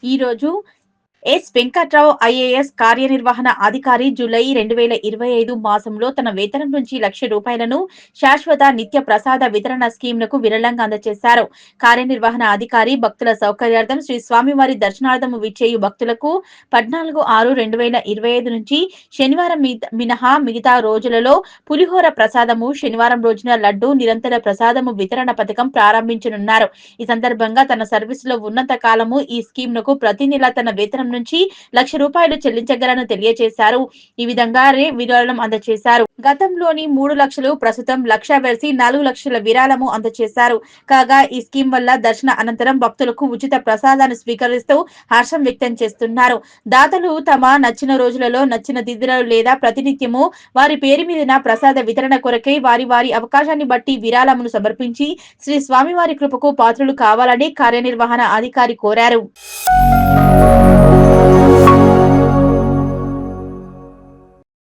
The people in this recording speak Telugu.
ఈ రోజు ఎస్ వెంకట్రావు ఐఏఎస్ కార్యనిర్వహణ అధికారి జూలై 2025 మాసంలో తన వేతనం నుంచి ₹1,00,000 శాశ్వత నిత్య ప్రసాద వితరణ స్కీమ్‌నకు విరాళంగా అందజేశారు. కార్యనిర్వహణ అధికారి భక్తుల సౌకర్యార్థం శ్రీ స్వామివారి దర్శనార్థం విచ్చేయు భక్తులకు 14/6/2025 నుంచి శనివారం మినహా మిగతా రోజులలో పులిహోర ప్రసాదము, శనివారం రోజున లడ్డు నిరంతర ప్రసాదము వితరణ పథకం ప్రారంభించనున్నారు. ఈ సందర్భంగా తన సర్వీసులో ఉన్నంత కాలము ఈ స్కీమ్‌నకు ప్రతి నెల తన వేతనం నుంచి ₹1,00,000 చెల్లించగలని తెలియజేశారు. ఈ విధంగా విరాళం అందజేశారు. గతంలోని 3 లక్షలు, ప్రస్తుతం 1,00,000 వేసి 4 లక్షల విరాళము అందజేశారు. కాగా ఈ స్కీమ్ వల్ల దర్శన అనంతరం భక్తులకు ఉచిత ప్రసాదాన్ని స్వీకరిస్తూ హర్షం వ్యక్తం చేస్తున్నారు. దాతలు తమ నచ్చిన రోజులలో నచ్చిన తిథులలో లేదా ప్రతినిత్యము వారి పేరు మీదన ప్రసాద వితరణ కొరకై వారి అవకాశాన్ని బట్టి విరాళమును సమర్పించి శ్రీ స్వామివారి కృపకు పాత్రులు కావాలని కార్యనిర్వహణ అధికారి కోరారు.